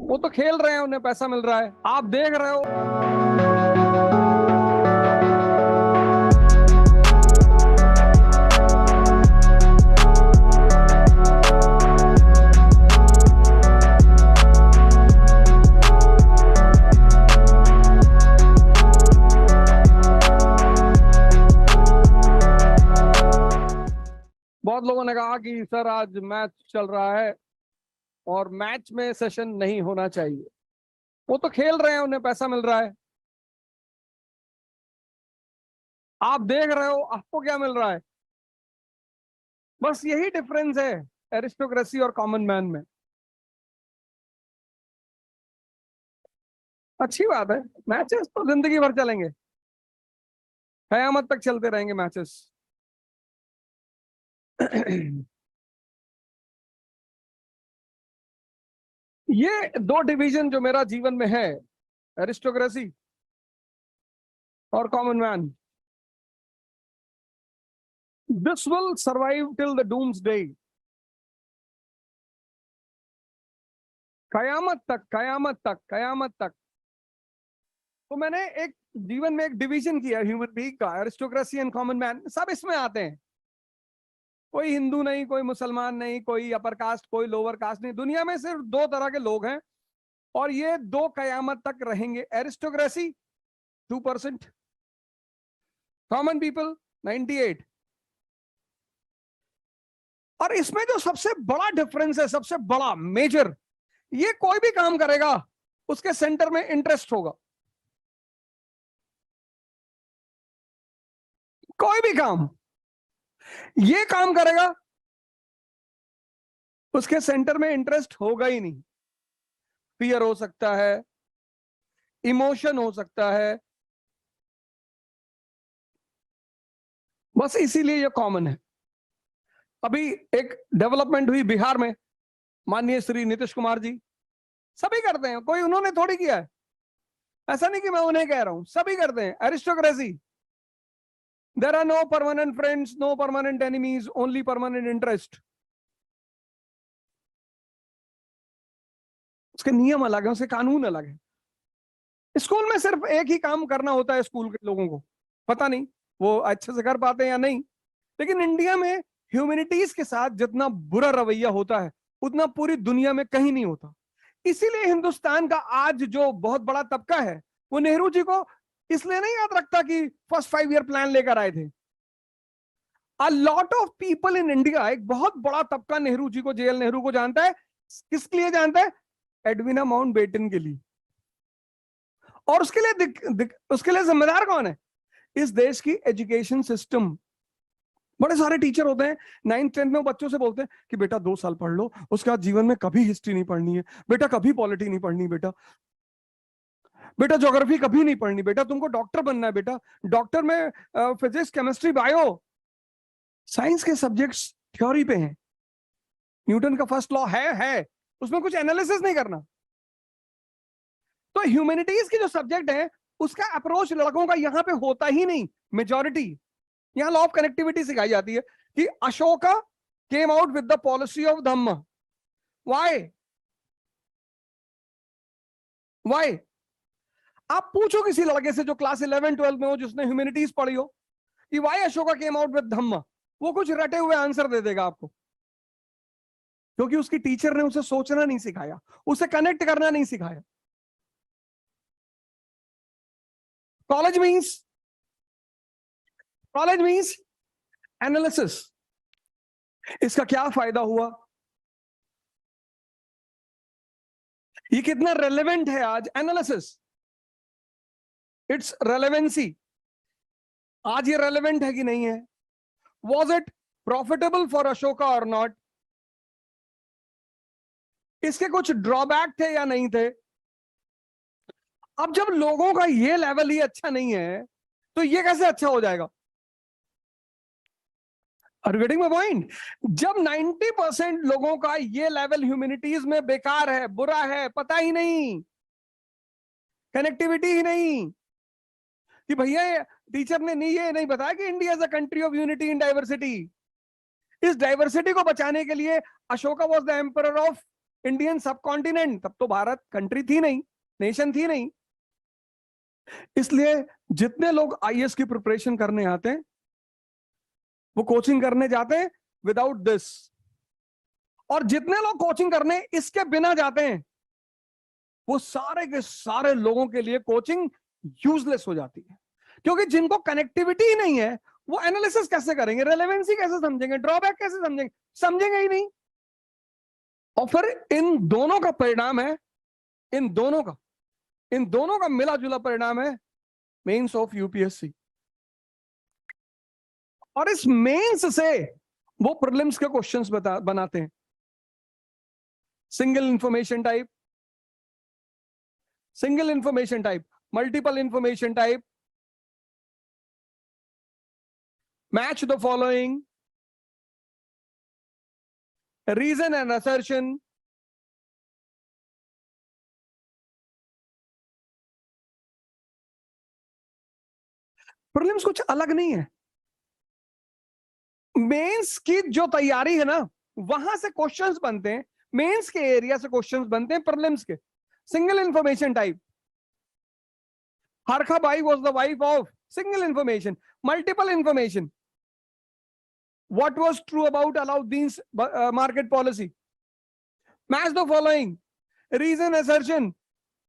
वो तो खेल रहे हैं, उन्हें पैसा मिल रहा है, आप देख रहे हो। बहुत लोगों ने कहा कि सर आज मैच चल रहा है और मैच में सेशन नहीं होना चाहिए। वो तो खेल रहे हैं, उन्हें पैसा मिल रहा है, आप देख रहे हो, आपको क्या मिल रहा है। बस यही डिफरेंस है एरिस्टोक्रेसी और कॉमन मैन में। अच्छी बात है, मैचेस तो जिंदगी भर चलेंगे, कयामत तक चलते रहेंगे मैचेस। ये दो डिवीजन जो मेरा जीवन में है, एरिस्टोक्रेसी और common man, this will survive till the doomsday. कयामत तक, कयामत तक, कयामत तक। तो मैंने एक जीवन में एक डिवीजन किया ह्यूमन बीइंग का, एरिस्टोक्रेसी एंड कॉमन मैन, सब इसमें आते हैं। कोई हिंदू नहीं, कोई मुसलमान नहीं, कोई अपर कास्ट, कोई लोअर कास्ट नहीं। दुनिया में सिर्फ दो तरह के लोग हैं और ये दो कयामत तक रहेंगे। Aristocracy 2%, common people 98। और इसमें जो सबसे बड़ा डिफरेंस है, सबसे बड़ा मेजर, ये कोई भी काम करेगा उसके सेंटर में इंटरेस्ट होगा। कोई भी काम, ये काम करेगा उसके सेंटर में इंटरेस्ट होगा ही नहीं। फियर हो सकता है, इमोशन हो सकता है, बस इसीलिए ये कॉमन है। अभी एक डेवलपमेंट हुई बिहार में, माननीय श्री नीतीश कुमार जी, सभी करते हैं, कोई उन्होंने थोड़ी किया है। ऐसा नहीं कि मैं उन्हें कह रहा हूं, सभी करते हैं। Aristocracy, there are no permanent friends, no permanent enemies, only permanent interest. उसके नियम अलग है, उसके कानून अलग है। स्कूल में सिर्फ एक ही काम करना होता है स्कूल के लोगों को, पता नहीं वो अच्छे से कर पाते हैं या नहीं। लेकिन इंडिया में ह्यूमैनिटीज के साथ जितना बुरा रवैया होता है उतना पूरी दुनिया में कहीं नहीं होता। इसीलिए हिंदुस्तान का आज जो बहुत बड़ा तबका है वो नेहरू जी को इसलिए नहीं याद रखता कि फर्स्ट 5 ईयर प्लान लेकर आए थे। A lot of people in India, एक बहुत बड़ा तबका नेहरू जी को, जेएल नेहरू को जानता है। किसके लिए जानता है? एडविना माउंटबेटन के लिए। और उसके लिए जिम्मेदार कौन है? इस देश की एजुकेशन सिस्टम। बड़े सारे टीचर होते हैं 9th-10th में, बच्चों से बोलते हैं कि बेटा 2 साल पढ़ लो, उसके बाद जीवन में कभी हिस्ट्री नहीं पढ़नी है बेटा, कभी पॉलिटी नहीं पढ़नी बेटा, बेटा ज्योग्राफी कभी नहीं पढ़नी बेटा, तुमको डॉक्टर बनना है बेटा। डॉक्टर में फिजिक्स, केमिस्ट्री, बायो, साइंस के सब्जेक्ट्स थ्योरी पे हैं। न्यूटन का फर्स्ट लॉ है, उसमें कुछ एनालिसिस नहीं करना। तो ह्यूमैनिटीज के जो सब्जेक्ट है उसका अप्रोच लड़कों का यहां पे होता ही नहीं। मेजॉरिटी यहां लॉ ऑफ कनेक्टिविटी सिखाई जाती है कि Ashoka came out with the policy of Dhamma. Why? Why? आप पूछो किसी लड़के से जो क्लास 11-12 में हो, जिसने ह्यूमैनिटीज पढ़ी हो, कि why Ashoka came out with Dhamma, वो कुछ रटे हुए आंसर दे देगा आपको। क्योंकि उसकी टीचर ने उसे सोचना नहीं सिखाया, उसे कनेक्ट करना नहीं सिखाया। College means analysis. इसका क्या फायदा हुआ, ये कितना रेलेवेंट है आज, एनालिसिस, इट्स रेलेवेंसी। आज ये रेलेवेंट है कि नहीं है? Was it profitable for Ashoka और नॉट? इसके कुछ ड्रॉबैक थे या नहीं थे? अब जब लोगों का ये लेवल ही अच्छा नहीं है तो ये कैसे अच्छा हो जाएगा? Are you getting my point? जब 90% लोगों का ये लेवल ह्यूमैनिटीज में बेकार है, बुरा है, पता ही नहीं, कनेक्टिविटी ही नहीं, कि भैया टीचर ने नहीं ये नहीं बताया कि India is a country of unity in diversity. इस डाइवर्सिटी को बचाने के लिए Ashoka was the emperor of Indian सब कॉन्टिनेंट, तब तो भारत कंट्री थी नहीं, नेशन थी नहीं। इसलिए जितने लोग आईएएस की प्रिपरेशन करने आते हैं वो कोचिंग करने जाते हैं विदाउट दिस, और जितने लोग कोचिंग करने इसके बिना जाते हैं वो सारे के सारे लोगों के लिए कोचिंग यूजलेस हो जाती है। क्योंकि जिनको कनेक्टिविटी ही नहीं है वो एनालिसिस कैसे करेंगे, रेलेवेंसी कैसे समझेंगे, ड्रॉबैक कैसे समझेंगे, समझेंगे ही नहीं। और फिर इन दोनों का परिणाम है, इन दोनों का मिला जुला परिणाम है मेंस ऑफ यूपीएससी। और इस मेंस से वो प्रीलिम्स के क्वेश्चंस बनाते हैं। Single information type, multiple information type, match the following, reason and assertion, prelims कुछ अलग नहीं है। मेंस की जो तैयारी है ना वहां से क्वेश्चंस बनते हैं, मेंस के एरिया से क्वेश्चंस बनते हैं प्रीलिम्स के। Single information type, Harkha Bai was the wife of, single information. Multiple information, what was true about Alauddin's market policy, match the following, reason, assertion,